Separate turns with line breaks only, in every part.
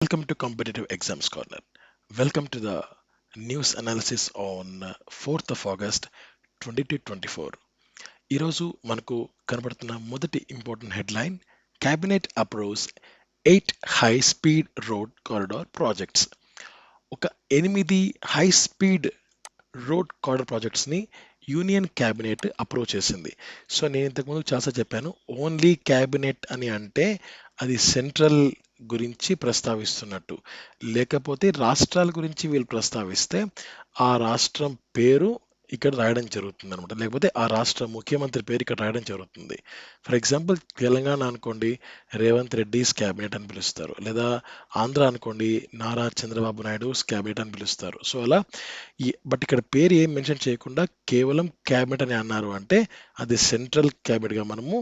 Welcome to Competitive Exams Corner. Welcome to the news analysis on 4th of August 2024. ఈరోజు మనకు కనబడుతున్న మొదటి important headline cabinet approves 8 high speed road corridor projects. ఒక 8 high speed road corridor ప్రాజెక్ట్స్ని union cabinet approve చేసింది. So నేను ఇంతకుముందు చాలా చెప్పాను, ఓన్లీ క్యాబినెట్ అని అంటే అది సెంట్రల్ గురించి ప్రస్తావిస్తున్నట్టు, లేకపోతే రాష్ట్రాల గురించి వీళ్ళు ప్రస్తావిస్తే ఆ రాష్ట్రం పేరు ఇక్కడ రాయడం జరుగుతుంది అనమాట, లేకపోతే ఆ రాష్ట్ర ముఖ్యమంత్రి పేరు ఇక్కడ రాయడం జరుగుతుంది. ఫర్ ఎగ్జాంపుల్ తెలంగాణ అనుకోండి, రేవంత్ రెడ్డిస్ క్యాబినెట్ అని పిలుస్తారు, లేదా ఆంధ్ర అనుకోండి, నారా చంద్రబాబు నాయుడు క్యాబినెట్ అని పిలుస్తారు. సో అలా బట్ ఇక్కడ పేరు ఏం మెన్షన్ చేయకుండా కేవలం క్యాబినెట్ అని అన్నారు అంటే అది సెంట్రల్ క్యాబినెట్గా మనము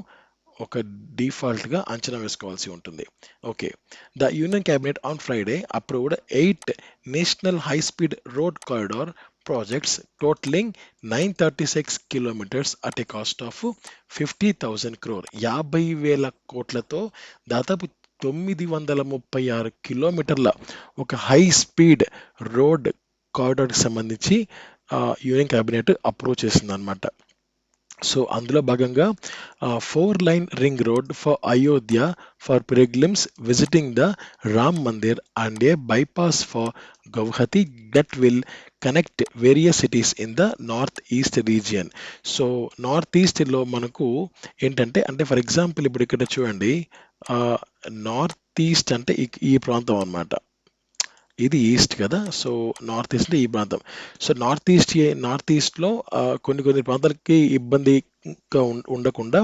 ఒక డిఫాల్ట్గా అంచనా వేసుకోవాల్సి ఉంటుంది. Okay, the union cabinet on Friday approved 8 national high speed road corridor projects totalling 936 kilometres at a cost of 50,000 crore. 50,000 కోట్లతో దాదాపు 936 కిలోమీటర్ల ఒక హై స్పీడ్ రోడ్ కారిడార్కి సంబంధించి యూనియన్ క్యాబినెట్ అప్రూవ్ చేసింది అనమాట. సో అందులో భాగంగా 4-lane ring road for Ayodhya for pilgrims visiting the Ram Mandir and a bypass for Guwahati that will connect various cities in the north east region. So north ఈస్ట్లో మనకు ఏంటంటే for example ఇప్పుడు ఇక్కడ చూడండి, నార్త్ ఈస్ట్ అంటే ఈ ప్రాంతం అన్నమాట. ఇది ఈస్ట్ కదా, సో నార్త్ ఈస్ట్ ఈ ప్రాంతం. సో నార్త్ ఈస్ట్లో కొన్ని ప్రాంతాలకి ఇబ్బందిగా ఉండకుండా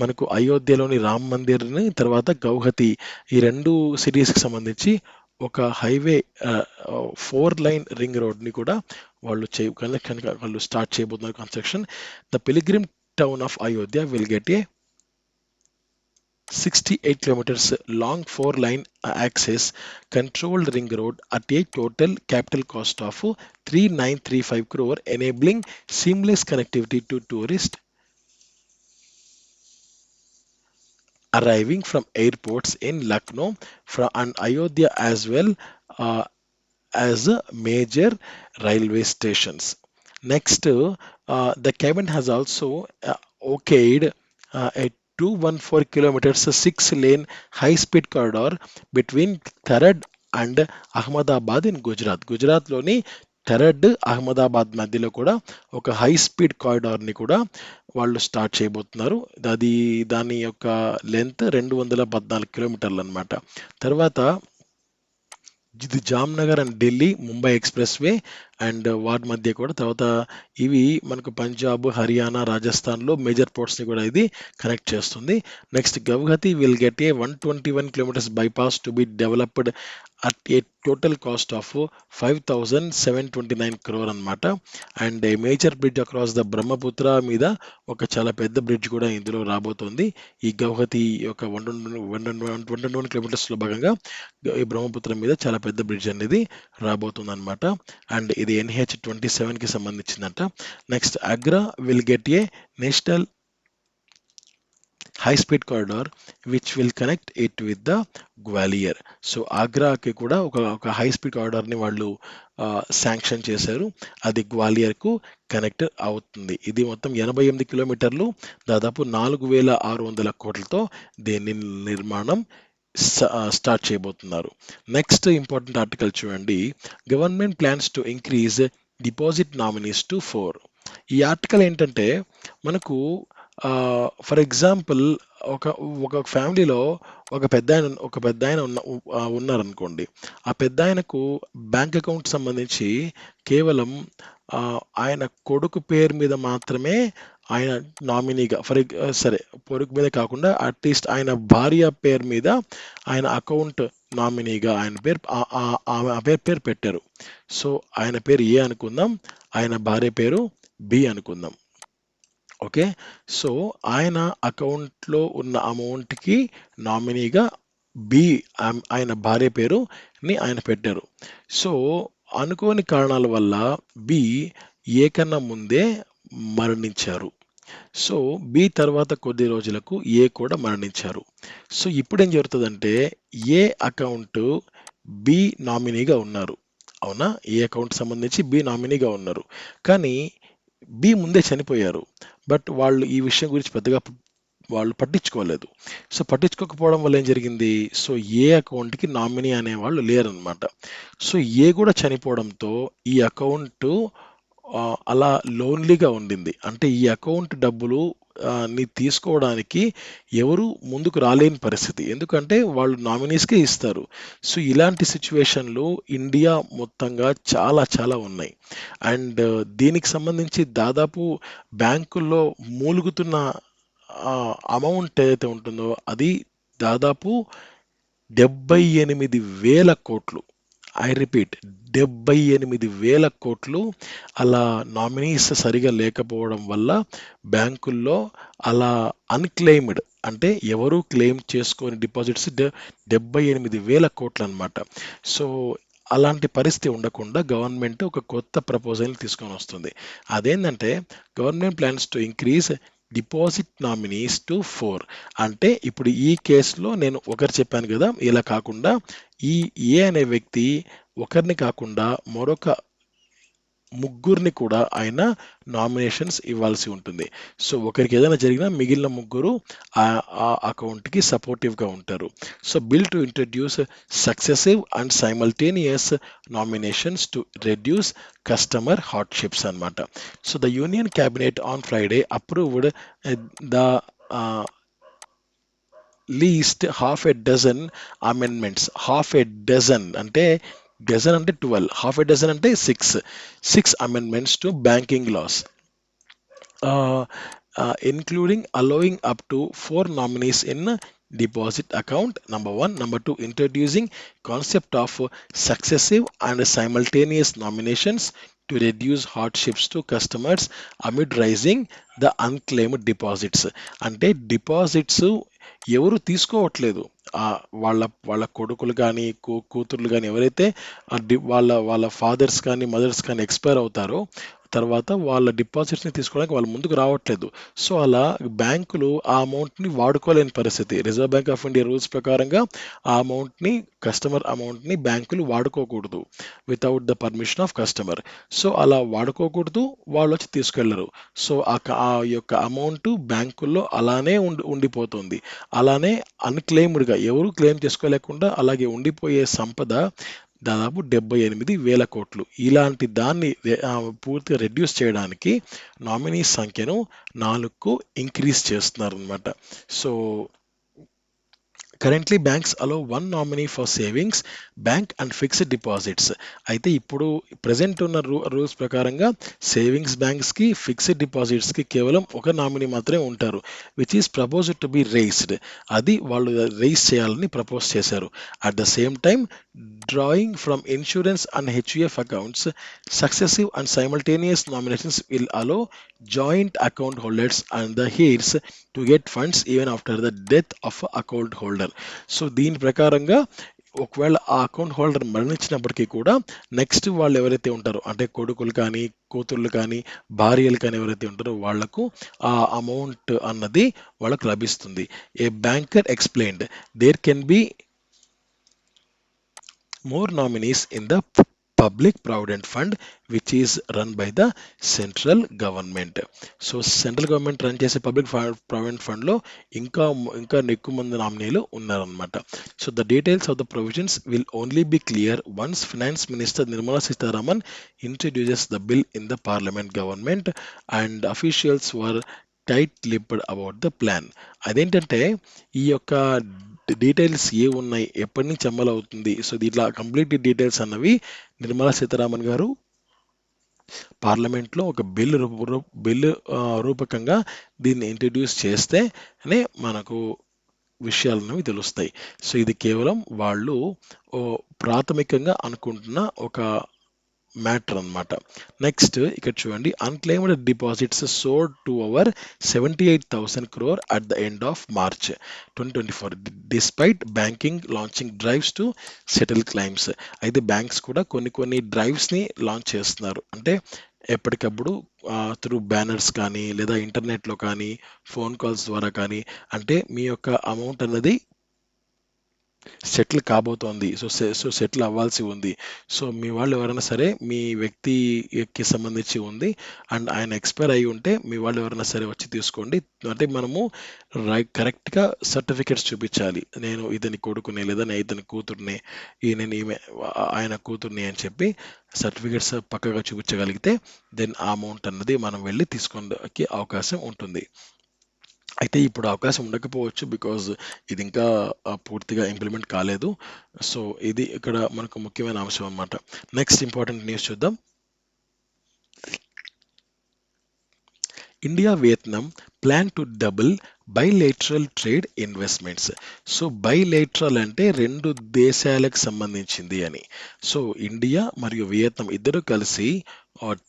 మనకు అయోధ్యలోని రామ్ మందిర్ని, తర్వాత గౌహతి, ఈ రెండు సిటీస్కి సంబంధించి ఒక హైవే 4-lane రింగ్ రోడ్ని కూడా వాళ్ళు స్టార్ట్ చేయబోతున్నారు construction. The pilgrim town of Ayodhya will get A 68 kilometers long 4-lane access controlled ring road at a total capital cost of 3935 crore, enabling seamless connectivity to tourists arriving from airports in Lucknow and Ayodhya, as well uh, as major railway stations. Next, the cabinet has also okayed a 214 kilometers 6-lane high-speed corridor between Tharad and Ahmedabad in Gujarat. గుజరాత్లోని third Ahmedabad మధ్యలో కూడా ఒక high speed కారిడార్ని కూడా వాళ్ళు start చేయబోతున్నారు. దాని యొక్క length 214 కిలోమీటర్లు అనమాట. తర్వాత ఇది Jamnagar and Delhi Mumbai express way and వాటి మధ్య కూడా, తర్వాత ఇవి మనకు పంజాబ్, హర్యానా, రాజస్థాన్లో మేజర్ పోర్ట్స్ని కూడా ఇది కనెక్ట్ చేస్తుంది. Next Guwahati will get A 121 kilometers bypass to be developed at a total cost of 5,729 crore అనమాట. And a major bridge across the Brahmaputra మీద ఒక చాలా పెద్ద బ్రిడ్జ్ కూడా ఇందులో రాబోతోంది. ఈ గౌహతి యొక్క 121 kilometers భాగంగా ఈ బ్రహ్మపుత్రం మీద చాలా పెద్ద బ్రిడ్జ్ అనేది రాబోతుంది అనమాట. అండ్ ఇది NH-27కి సంబంధించిందంట. Next Agra will get a national high speed corridor which will connect it with the Gwalior. So ఆగ్రాకి కూడా ఒక హై స్పీడ్ కారిడార్ని వాళ్ళు శాంక్షన్ చేశారు, అది గ్వాలియర్కు కనెక్ట్ అవుతుంది. ఇది మొత్తం 88 కిలోమీటర్లు, దాదాపు 4,600 కోట్లతో దీని నిర్మాణం స్టార్ట్ చేయబోతున్నారు. నెక్స్ట్ ఇంపార్టెంట్ ఆర్టికల్ చూడండి, government plans to increase deposit nominees to 4. ఈ ఆర్టికల్ ఏంటంటే మనకు ఫర్ ఎగ్జాంపుల్ ఒక ఫ్యామిలీలో ఒక పెద్ద ఆయన ఉన్నారనుకోండి. ఆ పెద్ద ఆయనకు బ్యాంక్ అకౌంట్ సంబంధించి కేవలం ఆయన కొడుకు పేరు మీద మాత్రమే ఆయన నామినీగా, సరే కొడుకు మీద కాకుండా అట్లీస్ట్ ఆయన భార్య పేరు మీద ఆయన అకౌంట్ నామినీగా ఆయన పేరు పెట్టారు. సో ఆయన పేరు ఏ అనుకుందాం, ఆయన భార్య పేరు బి అనుకుందాం. ఓకే, సో ఆయన అకౌంట్లో ఉన్న అమౌంట్కి నామినీగా బి ఆయన భార్య పేరుని ఆయన పెట్టారు. సో అనుకోని కారణాల వల్ల బి ఏ కన్నా ముందే మరణించారు. సో బి తర్వాత కొద్ది రోజులకు ఏ కూడా మరణించారు. సో ఇప్పుడు ఏం జరుగుతుందంటే ఏ అకౌంట్ బి నామినీగా ఉన్నారు. అవునా? ఏ అకౌంట్ సంబంధించి బి నామినీగా ఉన్నారు. కానీ బి ముందే చనిపోయారు. బట్ వాళ్ళు ఈ విషయం గురించి పెద్దగా వాళ్ళు పట్టించుకోలేదు. సో పట్టించుకోకపోవడం వల్ల ఏం జరిగింది? సో ఏ అకౌంట్‌కి నామినీ అనేవాళ్ళు లేరనమాట. సో ఏ కూడా చనిపోవడంతో ఈ అకౌంటు అలా లోన్లీగా ఉండింది. అంటే ఈ అకౌంట్ డబ్బులు ని తీసుకోవడానికి ఎవరు ముందుకు రాలేని పరిస్థితి. ఎందుకంటే వాళ్ళు నామినీస్‌కే ఇస్తారు. సో ఇలాంటి సిట్యుయేషన్‌లు ఇండియా మొత్తంగా చాలా చాలా ఉన్నాయి. అండ్ దీనికి సంబంధించి దాదాపు బ్యాంకుల్లో మూలుగుతున్న అమౌంట్ ఏదైతే ఉంటుందో అది దాదాపు 78,000 కోట్లు. ఐ రిపీట్, 78,000 కోట్లు అలా నామినీస్ సరిగా లేకపోవడం వల్ల బ్యాంకుల్లో అలా అన్‌క్లెయిమ్డ్, అంటే ఎవరు క్లెయిమ్ చేసుకోని డిపాజిట్స్ 78,000 కోట్లు అనమాట. సో అలాంటి పరిస్థితి ఉండకుండా గవర్నమెంట్ ఒక కొత్త ప్రపోజల్‌ని తీసుకొనొస్తుంది. అదేందంటే government plans to increase deposit nominees to 4. అంటే ఇప్పుడు ఈ కేస్‌లో నేను ఒకరు చెప్పాను గదా! ఇలా కాకుండా ఈ ఏ అనే వ్యక్తి ఒకరిని కాకుండా మరొక ముగ్గురిని కూడా ఆయన నామినేషన్స్ ఇవ్వాల్సి ఉంటుంది. సో ఒకరికి ఏదైనా జరిగినా మిగిలిన ముగ్గురు ఆ అకౌంట్‌కి సపోర్టివ్‌గా ఉంటారు. So bill to introduce successive and simultaneous nominations to reduce customer hardships అన్నమాట. So the union cabinet on Friday approved the ah, least half a dozen amendments. Half a dozen అంటే డజన్ అంటే 12, హాఫ్ ఎ డజన్ అంటే 6 amendments to banking laws, uh, including allowing up to 4 nominees in deposit account. Number one. Number two, introducing concept of successive and simultaneous nominations to reduce hardships to customers amid rising the unclaimed deposits. అంటే deposits ఎవరు తీసుకోవట్లేదు. వాళ్ళ వాళ్ళ కొడుకులు కానీ కూతుర్లు కానీ ఎవరైతే వాళ్ళ వాళ్ళ ఫాదర్స్ కానీ మదర్స్ కానీ ఎక్స్పైర్ అవుతారో తర్వాత వాళ్ళ డిపాజిట్స్‌ని తీసుకోవడానికి వాళ్ళు ముందుకు రావట్లేదు. సో, అలా బ్యాంకులు ఆ అమౌంట్‌ని వాడుకోలేని పరిస్థితి. Reserve Bank of India rules ప్రకారంగా ఆ అమౌంట్‌ని, కస్టమర్ అమౌంట్‌ని బ్యాంకులు వాడుకోకూడదు. Without the permission of customer. So, అలా వాడుకోకూడదు. వాళ్ళొచ్చి తీసుకెళ్లరు. సో, ఆ యొక్క అమౌంట్ బ్యాంకుల్లో అలానే ఉండిపోతుంది. అలానే అన్‌క్లెయిమ్డ్‌గా ఎవరు క్లెయిమ్ చేసుకోలేకుండా అలాగే ఉండిపోయే సంపద దాదాపు 78,000 కోట్లు. ఇలాంటి దాన్ని పూర్తిగా రెడ్యూస్ చేయడానికి నామినీస్ సంఖ్యను 4కు ఇంక్రీజ్ చేస్తున్నారనమాట. So currently banks allow 1 nominee for savings bank and fixed deposits. అయితే ఇప్పుడు ప్రెజెంట్ ఉన్న రూల్స్ ప్రకారంగా సేవింగ్స్ బ్యాంక్స్కి ఫిక్స్డ్ డిపాజిట్స్కి కేవలం ఒక నామినీ మాత్రమే ఉంటారు. Which is proposed to be raised. అది వాళ్ళు రేస్ చేయాలని ప్రపోజ్ చేశారు. At the same time drawing from insurance and HUF accounts, successive and simultaneous nominations will allow joint account holders and the heirs to get funds even after the death of a account holder. So దీని ప్రకారంగా ఒకవేళ ఆ account holder మరణించినప్పటికీ కూడా next వాళ్ళు ఎవరైతే ఉంటారో అంటే కొడుకులు కానీ కూతుర్లు కానీ భార్యలు కానీ ఎవరైతే ఉంటారో వాళ్లకు ఆ అమౌంట్ అన్నది వాళ్ళకు లభిస్తుంది. A banker explained there can be more nominees in the public provident fund which is run by the central government. So central government run చేసే పబ్లిక్ ప్రావిడెంట్ ఫండ్ లో ఇంకా ఎక్కువ మంది నామినీలు ఉన్నారనమాట. So the details of the provisions will only be clear once finance minister Nirmala Sitharaman introduces the bill in the parliament. Government and officials were tight lipped about the plan. అదేంటంటే ఈ యొక్క details ఉన్నాయి, ఎప్పటి నుంచి అమలు అవుతుంది, సో దీంట్లో కంప్లీట్ డీటెయిల్స్ అన్నవి నిర్మలా సీతారామన్ గారు పార్లమెంట్లో ఒక బిల్లు రూపకంగా దీన్ని ఇంట్రడ్యూస్ చేస్తేనే మనకు విషయాలనేవి తెలుస్తాయి. సో ఇది కేవలం వాళ్ళు ప్రాథమికంగా అనుకుంటున్న ఒక మ్యాటర్ అన్నమాట. నెక్స్ట్ ఇక్కడ చూడండి, unclaimed deposits soared to over 78,000 crore at the end of March 2024 despite banking launching drives to settle claims. అయితే బ్యాంక్స్ కూడా కొన్ని డ్రైవ్స్ని లాంచ్ చేస్తున్నారు. అంటే ఎప్పటికప్పుడు త్రూ బ్యానర్స్ కానీ లేదా ఇంటర్నెట్లో కానీ ఫోన్ కాల్స్ ద్వారా కానీ అంటే మీ యొక్క అమౌంట్ అన్నది సెటిల్ కాబోతోంది. సెటిల్ అవ్వాల్సి ఉంది. సో మీ వాళ్ళు ఎవరైనా సరే మీ వ్యక్తికి సంబంధించి ఉంది అండ్ ఆయన ఎక్స్పైర్ అయ్యి ఉంటే మీ వాళ్ళు ఎవరైనా సరే వచ్చి తీసుకోండి. అంటే మనము కరెక్ట్గా సర్టిఫికెట్స్ చూపించాలి. నేను ఇతని కొడుకుని లేదా నేను ఇతని కూతుర్ని నేను ఈమె ఆయన కూతుర్ని అని చెప్పి సర్టిఫికెట్స్ పక్కగా చూపించగలిగితే దెన్ ఆ అమౌంట్ అన్నది మనం వెళ్ళి తీసుకోవడానికి అవకాశం ఉంటుంది. అయితే ఇప్పుడు అవకాశం ఉండకపోవచ్చు బికాజ్ ఇది ఇంకా పూర్తిగా ఇంప్లిమెంట్ కాలేదు. సో ఇది ఇక్కడ మనకు ముఖ్యమైన అంశం అన్నమాట. నెక్స్ట్ ఇంపార్టెంట్ న్యూస్ చూద్దాం. India Vietnam plan to double bilateral trade investments. So bilateral అంటే రెండు దేశాలకు సంబంధించింది అని. సో ఇండియా మరియు వియత్నాం ఇద్దరు కలిసి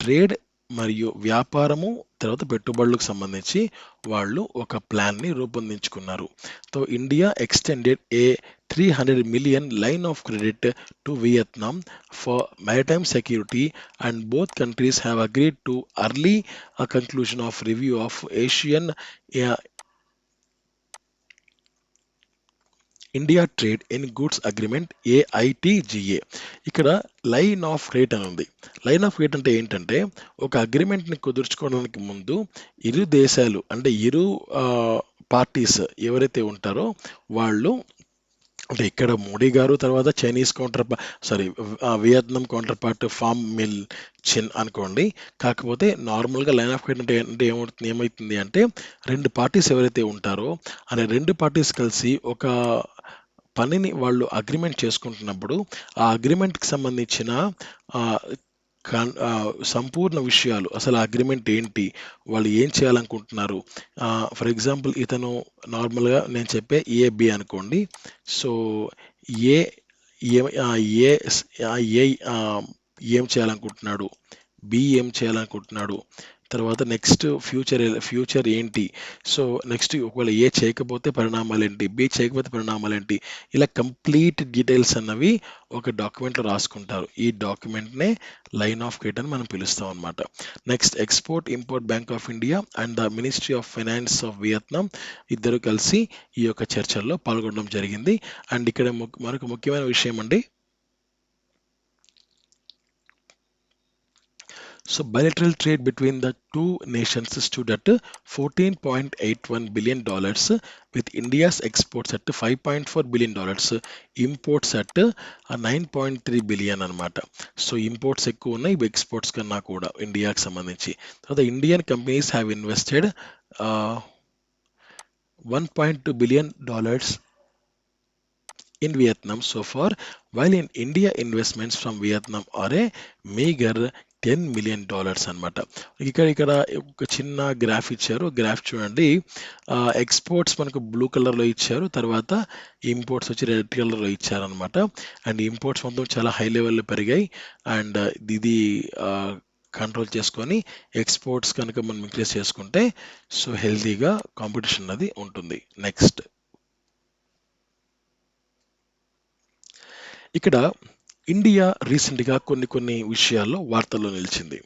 ట్రేడ్ మరియు వ్యాపారము తర్వాత పెట్టుబడులకు సంబంధించి వాళ్ళు ఒక ప్లాన్ని రూపొందించుకున్నారు. So India extended A 300 million line of credit to Vietnam for maritime security, and both countries have agreed to early a conclusion of review of Asian uh, India trade in goods agreement AITGA. ఇక్కడ line of rate అని ఉంది. Line of rate అంటే ఏంటంటే ఒక అగ్రిమెంట్ని కుదుర్చుకోవడానికి ముందు ఇరు దేశాలు అంటే ఇరు పార్టీస్ ఎవరైతే ఉంటారో వాళ్ళు అంటే ఇక్కడ మోడీ గారు తర్వాత Chinese Vietnam counterpart Pham Minh Chinh అనుకోండి. కాకపోతే నార్మల్గా లైన్ ఆఫ్ రైట్ అంటే ఏమవుతుంది అంటే రెండు పార్టీస్ ఎవరైతే ఉంటారో అనే రెండు పార్టీస్ కలిసి ఒక పనిని వాళ్ళు అగ్రిమెంట్ చేసుకుంటున్నప్పుడు ఆ అగ్రిమెంట్కి సంబంధించిన ఆ, సంపూర్ణ విషయాలు అసలు అగ్రిమెంట్ ఏంటి, వాళ్ళు ఏం చేయాలనుకుంటున్నారు. ఫర్ ఎగ్జాంపుల్ ఇతను నార్మల్గా నేను చెప్పే ఏబి అనుకోండి. సో ఏ ఏ ఏ ఏ ఏం చేయాలనుకుంటున్నాడు, బి ఏం చేయాలనుకుంటున్నాడు, తర్వాత నెక్స్ట్ ఫ్యూచర్ ఏంటి. సో నెక్స్ట్ ఒకవేళ ఏ చేయకపోతే పరిణామాలు ఏంటి, బి చేయకపోతే పరిణామాలు ఏంటి, ఇలా కంప్లీట్ డీటెయిల్స్ అన్నవి ఒక డాక్యుమెంట్లో రాసుకుంటారు. ఈ డాక్యుమెంట్నే లైన్ ఆఫ్ క్రెడిట్ అని మనం పిలుస్తాం అనమాట. Next export import bank of India and the ministry of finance of Vietnam ఇద్దరు కలిసి ఈ యొక్క చర్చల్లో పాల్గొనడం జరిగింది. అండ్ ఇక్కడ మనకు ముఖ్యమైన విషయం అండి, so bilateral trade between the two nations stood at $14.81 billion, with India's exports at $5.4 billion, imports at 9.3 billion అన్నమాట. సో ఇంపోర్ట్స్ ఎక్కువ ఉన్నాయి, ఎక్స్పోర్ట్స్ కన్నా కూడా ఇండియాకి సంబంధించి. తర్వాత Indian companies have invested $1.2 billion in Vietnam so far, while in India investments from Vietnam are a meager $10 million అన్నమాట. ఇక్కడ ఒక చిన్న గ్రాఫ్ ఇచ్చారు. గ్రాఫ్ చూడండి, ఎక్స్పోర్ట్స్ మనకు బ్లూ కలర్లో ఇచ్చారు, తర్వాత ఇంపోర్ట్స్ వచ్చి రెడ్ కలర్లో ఇచ్చారనమాట. అండ్ ఇంపోర్ట్స్ మొత్తం చాలా హై లెవెల్లో పెరిగాయి అండ్ ఇది కంట్రోల్ చేసుకొని ఎక్స్పోర్ట్స్ కనుక మనం ఇంక్రీజ్ చేసుకుంటే సో హెల్తీగా కాంపిటీషన్ అది ఉంటుంది. నెక్స్ట్ ఇక్కడ ఇండియా రీసెంట్గా కొన్ని విషయాల్లో వార్తల్లో నిలిచింది.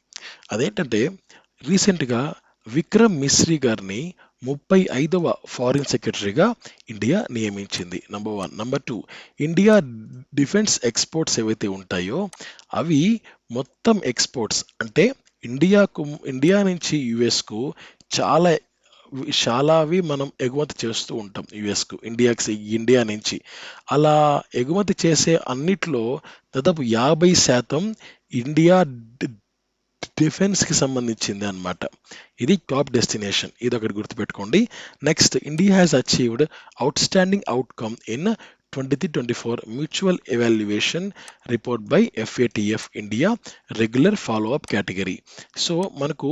అదేంటంటే రీసెంట్గా విక్రమ్ మిశ్రీ గారిని 35వ ఫారిన్ సెక్రటరీగా ఇండియా నియమించింది. Number 1. Number 2, India defence exports ఏవైతే ఉంటాయో అవి మొత్తం ఎక్స్పోర్ట్స్ అంటే ఇండియా నుంచి యుఎస్కు చాలా చాలావి మనం ఎగుమతి చేస్తూ ఉంటాం యుఎస్కు, ఇండియా నుంచి. అలా ఎగుమతి చేసే అన్నిట్లో దాదాపు 50% ఇండియా డిఫెన్స్కి సంబంధించింది అన్నమాట. ఇది టాప్ డెస్టినేషన్, ఇది ఒకటి గుర్తుపెట్టుకోండి. Next, India has achieved outstanding outcome in 2024 mutual evaluation report by FATF India regular follow up category. So మనకు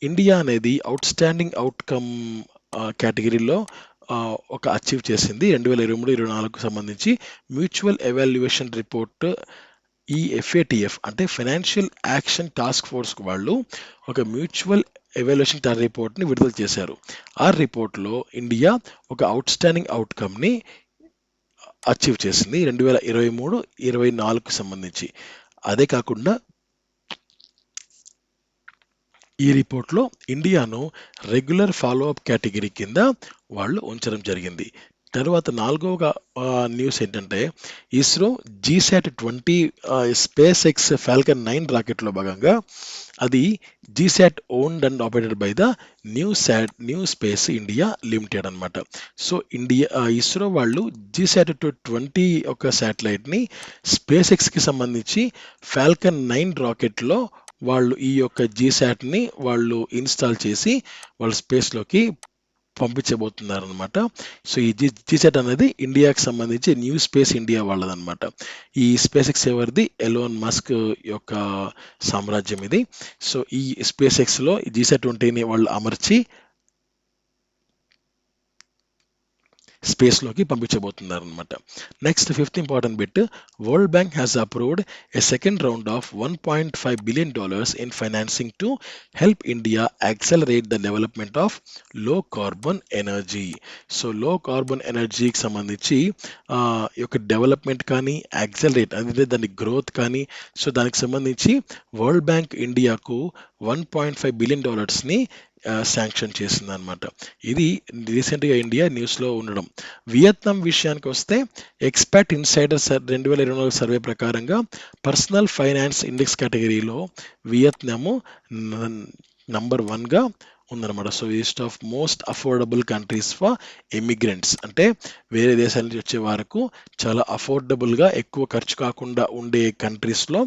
ఇండియా అనేది అవుట్స్టాండింగ్ అవుట్కమ్ కేటగిరీలో ఒక అచీవ్ చేసింది 2023-24కు సంబంధించి. మ్యూచువల్ ఎవాల్యుయేషన్ రిపోర్ట్ ఈ FATF అంటే ఫైనాన్షియల్ యాక్షన్ టాస్క్ ఫోర్స్ వాళ్ళు ఒక మ్యూచువల్ ఎవాల్యుయేషన్ రిపోర్ట్ని విడుదల చేశారు. ఆ రిపోర్ట్లో ఇండియా ఒక అవుట్స్టాండింగ్ అవుట్కమ్ని అచీవ్ చేసింది 2023-24కు సంబంధించి. అదే కాకుండా ఈ రిపోర్ట్లో ఇండియాను రెగ్యులర్ ఫాలో అప్ కేటగిరీ కింద వాళ్ళు ఉంచడం జరిగింది. తర్వాత నాలుగవ న్యూస్ ఏంటంటే ఇస్రో జీశాట్-20 స్పేస్ ఎక్స్ ఫాల్కన్ 9 రాకెట్లో భాగంగా అది GSAT owned and operated by the new space India limited అన్నమాట. సో ఇస్రో వాళ్ళు జీశాట్-20 ఒక శాటిలైట్ని స్పేస్ ఎక్స్కి సంబంధించి ఫాల్కన్ 9 రాకెట్లో వాళ్ళు ఈ యొక్క జీశాట్ని వాళ్ళు ఇన్స్టాల్ చేసి వాళ్ళు స్పేస్లోకి పంపించబోతున్నారనమాట. సో ఈ జీసాట్ అనేది ఇండియాకి సంబంధించి న్యూ స్పేస్ ఇండియా వాళ్ళదనమాట. ఈ స్పేస్ ఎక్స్ ఎవరిది? ఎలోన్ మస్క్ యొక్క సామ్రాజ్యం ఇది. సో ఈ స్పేస్ ఎక్స్లో ఈ జీసాట్-20ని వాళ్ళు అమర్చి స్పేస్లోకి పంపించబోతున్నారనమాట. Next fifth important bit, World Bank has approved a second round of $1.5 billion in financing to help India accelerate the development of low carbon energy. So low carbon ఎనర్జీకి సంబంధించి ఈ యొక్క డెవలప్మెంట్ కానీ యాక్సలరేట్ అంటే దాని గ్రోత్ కానీ so దానికి సంబంధించి వరల్డ్ బ్యాంక్ ఇండియాకు $1.5 billion శాంక్షన్ చేసింది అనమాట. ఇది రీసెంట్గా ఇండియా న్యూస్లో ఉండడం. వియత్నాం విషయానికి వస్తే ఎక్స్పర్ట్ ఇన్సైడర్ 2024 సర్వే ప్రకారంగా పర్సనల్ ఫైనాన్స్ ఇండెక్స్ కేటగిరీలో వియత్నాము నంబర్ 1గా ఉందన్నమాట. So list of most affordable countries for emigrants అంటే వేరే దేశాల నుంచి వచ్చే వరకు చాలా అఫోర్డబుల్గా ఎక్కువ ఖర్చు కాకుండా ఉండే కంట్రీస్లో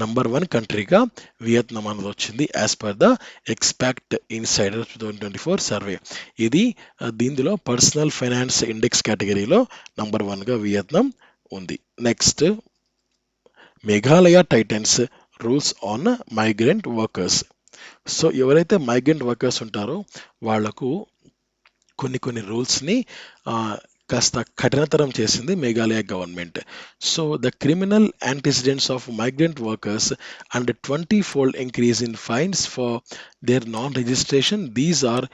నంబర్ 1 కంట్రీగా వియత్నాం అనేది వచ్చింది as per the expat insider 2024 survey. ఇది దీనిలో పర్సనల్ ఫైనాన్స్ ఇండెక్స్ కేటగిరీలో నంబర్ 1గా వియత్నాం ఉంది. Next Meghalaya tightens rules on migrant workers. So ఎవరైతే మైగ్రెంట్ వర్కర్స్ ఉంటారో వాళ్లకు కొన్ని రూల్స్ని కాస్త కఠినతరం చేసింది Meghalaya government. So the criminal antecedents of migrant workers and 20-fold increase in fines for their non-registration. These are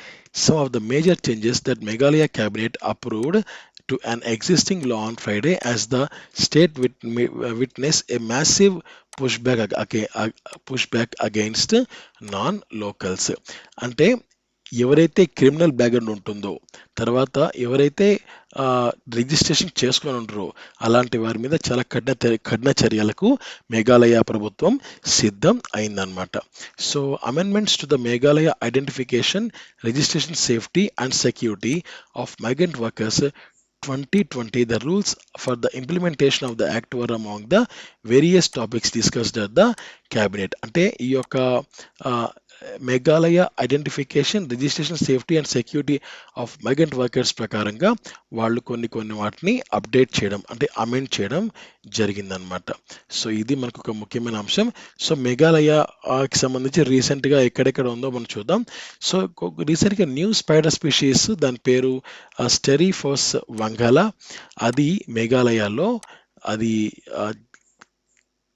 some of the major changes that Meghalaya cabinet approved to an existing law on Friday as the state witnessed a massive pushback against non-locals. అంటే ఎవరైతే criminal background ఉంటుందో తర్వాత ఎవరైతే registration చేసుకొని ఉంటారో అలాంటి వారి మీద చాలా కఠిన చర్యలకు మేఘాలయ ప్రభుత్వం సిద్ధం అయిందనమాట. So amendments to the Meghalaya identification registration safety and security of migrant workers 2020, the rules for the implementation of the act were among the various topics discussed at the cabinet. అంటే ఈ యొక్క Meghalaya identification registration safety and security of migrant workers ప్రకారంగా వాళ్ళు కొన్ని వాటిని update చేయడం అంటే amend చేయడం జరిగిందనమాట. సో ఇది మనకు ఒక ముఖ్యమైన అంశం. సో మేఘాలయకి సంబంధించి రీసెంట్గా ఎక్కడెక్కడ ఉందో మనం చూద్దాం. సో రీసెంట్గా న్యూ స్పైడర్ స్పీషీస్ దాని పేరు స్టెరిఫోస్ వంగాలా, అది మేఘాలయలో అది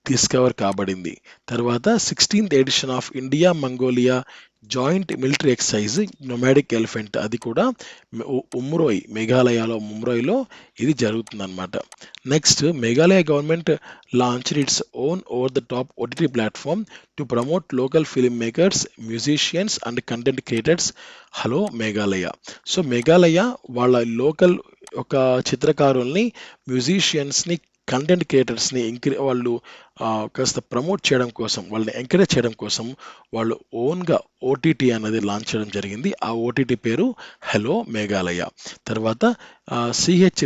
డిస్కవర్ కాబడింది. తర్వాత 16th edition of India Mongolia joint military exercise nomadic elephant, అది కూడా ఉమ్రోయ్ మేఘాలయలో ముంబ్రోయ్లో ఇది జరుగుతుందన్నమాట. Next Meghalaya government launched its own over the top OTT platform to promote local filmmakers, musicians and content creators. Hello Meghalaya. So Meghalaya వాళ్ళ local ఒక చిత్రకారుల్ని, మ్యూజిషియన్స్ని, content క్రియేటర్స్ని వాళ్ళు కాస్త ప్రమోట్ చేయడం కోసం, వాళ్ళని ఎంకరేజ్ చేయడం కోసం వాళ్ళు ఓన్గా ఓటీటీ అనేది లాంచ్ చేయడం జరిగింది. ఆ ఓటీటీ పేరు హలో మేఘాలయ. తర్వాత సిహెచ్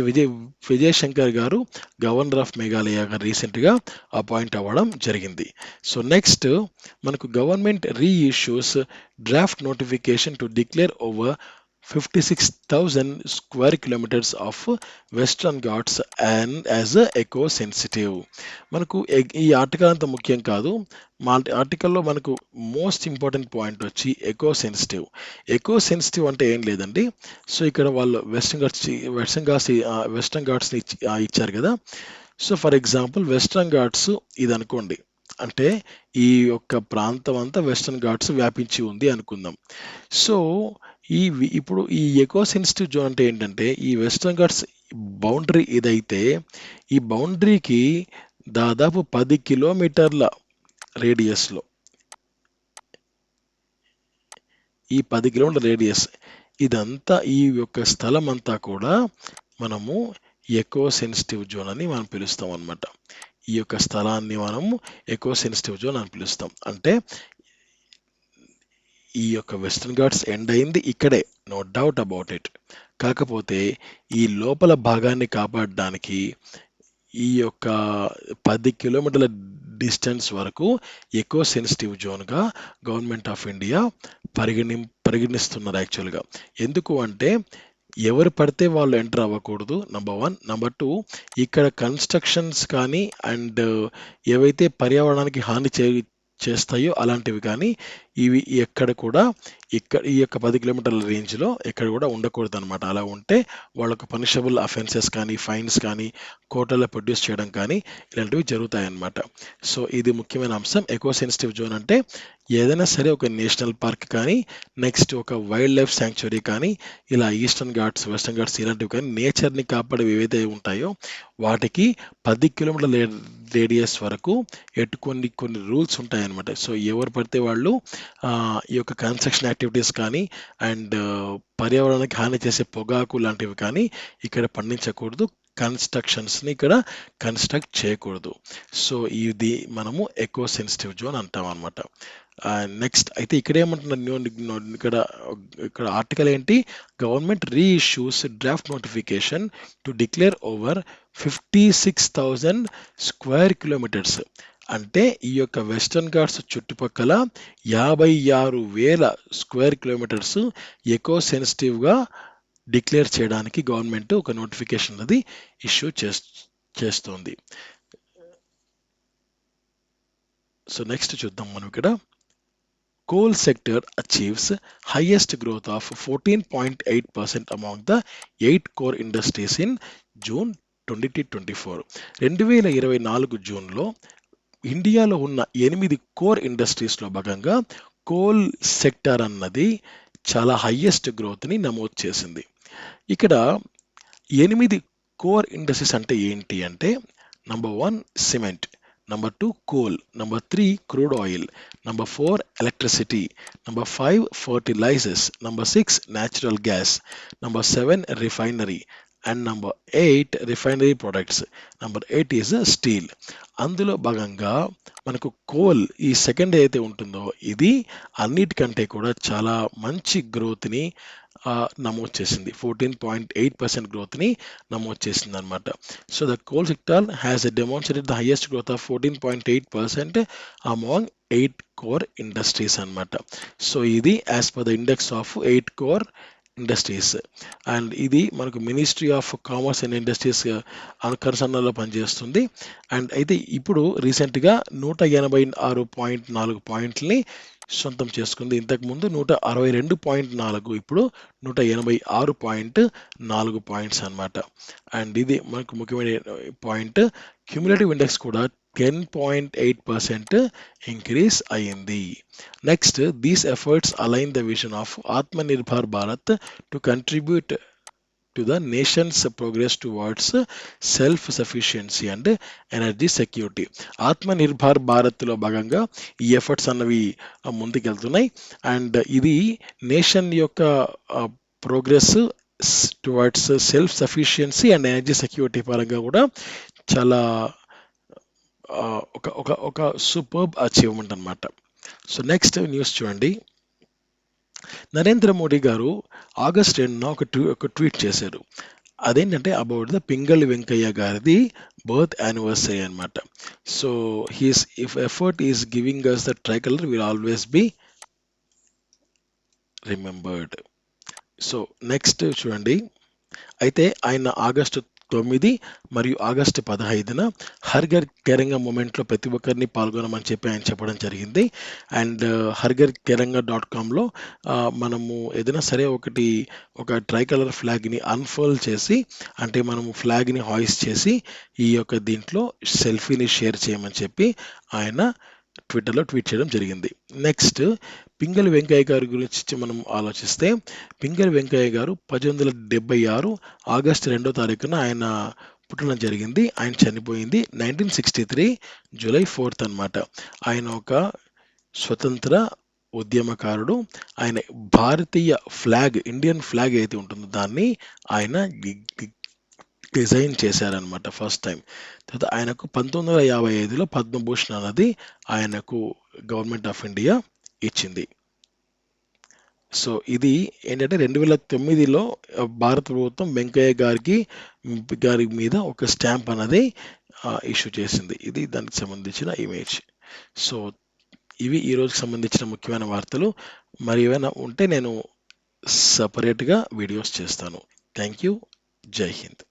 విజయశంకర్ గారు గవర్నర్ ఆఫ్ మేఘాలయ గారు రీసెంట్గా అపాయింట్ అవ్వడం జరిగింది. సో నెక్స్ట్ మనకు government reissues draft notification to declare over 56,000 square kilometers of Western Ghats and as a eco sensitive. మనకు ఈ ఆర్టికల్ అంత ముఖ్యం కాదు. మా ఆర్టికల్లో మనకు మోస్ట్ ఇంపార్టెంట్ పాయింట్ వచ్చి ఎకో సెన్సిటివ్ అంటే ఏం లేదండి. సో ఇక్కడ వాళ్ళు వెస్టర్న్ ఘాట్స్ని ఇచ్చారు కదా. So for example western Ghats ఇది అనుకోండి, అంటే ఈ యొక్క ప్రాంతం అంతా వెస్టర్న్ ఘాట్స్ వ్యాపించి ఉంది అనుకుందాం. సో ఇప్పుడు ఈ ఎకో సెన్సిటివ్ జోన్ అంటే ఏంటంటే ఈ వెస్టర్న్ ఘాట్స్ బౌండరీ ఏదైతే ఈ బౌండరీకి దాదాపు 10 కిలోమీటర్ల రేడియస్లో, ఈ 10 కిలోమీటర్ల రేడియస్ ఇదంతా ఈ యొక్క స్థలం అంతా కూడా మనము ఎకో సెన్సిటివ్ జోన్ అని మనం పిలుస్తాం అన్నమాట. ఈ యొక్క స్థలాన్ని మనము ఎకో సెన్సిటివ్ జోన్ అని పిలుస్తాం. అంటే ఈ యొక్క వెస్టర్న్ ఘాట్స్ ఎండ్ అయింది ఇక్కడే, నో డౌట్ అబౌట్ ఇట్. కాకపోతే ఈ లోపల భాగాన్ని కాపాడడానికి ఈ యొక్క 10 కిలోమీటర్ల డిస్టెన్స్ వరకు ఎకో సెన్సిటివ్ జోన్గా గవర్నమెంట్ ఆఫ్ ఇండియా పరిగణిస్తున్నారు యాక్చువల్గా. ఎందుకు అంటే ఎవరు పడితే వాళ్ళు ఎంటర్ అవ్వకూడదు, నంబర్ 1. నంబర్ 2, ఇక్కడ కన్స్ట్రక్షన్స్ కానీ అండ్ ఏవైతే పర్యావరణానికి హాని చేస్తాయో అలాంటివి కానీ ఇవి ఎక్కడ కూడా ఈ యొక్క 10 కిలోమీటర్ల రేంజ్లో ఎక్కడ కూడా ఉండకూడదు అనమాట. అలా ఉంటే వాళ్ళకు పనిషబుల్ అఫెన్సెస్ కానీ, ఫైన్స్ కానీ, కోర్టులో ప్రొడ్యూస్ చేయడం కానీ ఇలాంటివి జరుగుతాయన్నమాట. సో ఇది ముఖ్యమైన అంశం. ఎకో సెన్సిటివ్ జోన్ అంటే ఏదైనా సరే ఒక నేషనల్ పార్క్ కానీ, నెక్స్ట్ ఒక వైల్డ్ లైఫ్ శాంక్చురీ కానీ, ఇలా ఈస్టర్న్ ఘాట్స్, వెస్టర్న్ ఘాట్స్ ఇలాంటివి కానీ నేచర్ని కాపాడేవి ఏవైతే ఉంటాయో వాటికి 10 కిలోమీటర్ల రేడియస్ వరకు కొన్ని రూల్స్ ఉంటాయన్నమాట. సో ఎవరు పడితే వాళ్ళు ఈ యొక్క కన్స్ట్రక్షన్ యాక్టివిటీస్ కానీ అండ్ పర్యావరణానికి హాని చేసే పొగాకు లాంటివి కానీ ఇక్కడ పండించకూడదు, కన్స్ట్రక్షన్స్ని ఇక్కడ కన్స్ట్రక్ట్ చేయకూడదు. సో ఇది మనము ఎకో సెన్సిటివ్ జోన్ అంటాం అనమాట. నెక్స్ట్ అయితే ఇక్కడ ఏమంటున్నారు, ఇక్కడ ఆర్టికల్ ఏంటి, government reissues draft notification to declare over 56,000 square kilometres. అంటే ఈ యొక్క వెస్టర్న్ ఘాట్స్ చుట్టుపక్కల 56,000 స్క్వేర్ కిలోమీటర్స్ ఎకో సెన్సిటివ్గా డిక్లేర్ చేయడానికి గవర్నమెంట్ ఒక నోటిఫికేషన్ అది ఇష్యూ చేస్తోంది. సో నెక్స్ట్ చూద్దాం మనం ఇక్కడ. Coal sector achieves highest growth of 14.8% among the 8 core industries in June 2024. 2024 జూన్లో ఇండియాలో ఉన్న 8 కోర్ ఇండస్ట్రీస్లో భాగంగా కోల్ సెక్టర్ అన్నది చాలా హైయెస్ట్ గ్రోత్ని నమోదు చేసింది. ఇక్కడ 8 కోర్ ఇండస్ట్రీస్ అంటే ఏంటి అంటే, number 1 cement, number 2 coal, number 3 crude oil, number 4 electricity, number 5 fertilizers, number 6 natural gas, number 7 refinery and number 8 refinery products, number 8 is steel. అందులో భాగంగా మనకు కోల్ ఈ సెకండ్ అయితే ఉంటుందో ఇది అన్నిటికంటే కూడా చాలా మంచి గ్రోత్ని నమోదు చేసింది. 14.8% గ్రోత్ని నమోదు చేసింది అనమాట. So the coal sector has demonstrated the highest growth of 14.8% among 8 core industries అనమాట. సో ఇది as per the index of 8 core industries. And ఇది మనకు ministry of commerce and industries కన్సర్న్లో పనిచేస్తుంది. అండ్ అయితే ఇప్పుడు రీసెంట్గా 186.4 పాయింట్లని సొంతం చేసుకుంది. ఇంతకుముందు 162.4, ఇప్పుడు 186.4 పాయింట్స్ అనమాట. అండ్ ఇది మనకు ముఖ్యమైన పాయింట్. క్యూములేటివ్ ఇండెక్స్ కూడా 10.8% ఇంక్రీజ్ అయ్యింది. Next, these efforts align the vision of Atmanirbhar Bharat to contribute to the nations progress towards self sufficiency and energy security. Atmanirbhar భారత్లో భాగంగా ఈ ఎఫర్ట్స్ అన్నవి ముందుకెళ్తున్నాయి. అండ్ ఇది నేషన్ యొక్క progress towards self sufficiency and energy security పరంగా కూడా చాలా ఒక సూపర్బ్ అచీవ్మెంట్ అనమాట. సో నెక్స్ట్ న్యూస్ చూడండి. నరేంద్ర మోడీ గారు ఆగస్ట్ 2న ఒక ట్వీట్ చేశారు. అదేంటంటే అబౌట్ ద పింగళి వెంకయ్య గారిది బర్త్ యానివర్సరీ అనమాట. So his if effort is giving us the tricolour will always be remembered. So next చూడండి. అయితే ఆయన ఆగస్టు 9 మరియు ఆగస్టు 15న హర్ఘర్ తిరంగా మూమెంట్లో ప్రతి ఒక్కరిని పాల్గొనమని చెప్పి ఆయన చెప్పడం జరిగింది. అండ్ harghar-tiranga.comలో మనము ఏదైనా సరే ఒక ట్రై కలర్ ఫ్లాగ్ని అన్ఫోల్డ్ చేసి, అంటే మనము ఫ్లాగ్ని హాయిస్ట్ చేసి ఈ యొక్క దీంట్లో సెల్ఫీని షేర్ చేయమని చెప్పి ఆయన ట్విట్టర్లో ట్వీట్ చేయడం జరిగింది. నెక్స్ట్, పింగళి వెంకయ్య గారి గురించి మనం ఆలోచిస్తే, పింగళి వెంకయ్య గారు 1876 ఆగస్టు 2వ తారీఖున ఆయన పుట్టడం జరిగింది. ఆయన చనిపోయింది 1963 జూలై 4th అనమాట. ఆయన ఒక స్వతంత్ర ఉద్యమకారుడు. ఆయన భారతీయ ఫ్లాగ్, ఇండియన్ ఫ్లాగ్ అయితే ఉంటుందో దాన్ని ఆయన డిజైన్ చేశారనమాట ఫస్ట్ టైం. తర్వాత ఆయనకు 1955లో పద్మభూషణ్ అన్నది ఆయనకు గవర్నమెంట్ ఆఫ్ ఇండియా ఇచ్చింది. సో ఇది ఏంటంటే 2009లో భారత ప్రభుత్వం వెంకయ్య గారి మీద ఒక స్టాంప్ అన్నది ఇష్యూ చేసింది. ఇది దానికి సంబంధించిన ఇమేజ్. సో ఇవి ఈ రోజుకి సంబంధించిన ముఖ్యమైన వార్తలు. మరి ఏమైనా ఉంటే నేను సపరేట్గా వీడియోస్ చేస్తాను. Thank you. జై హింద్.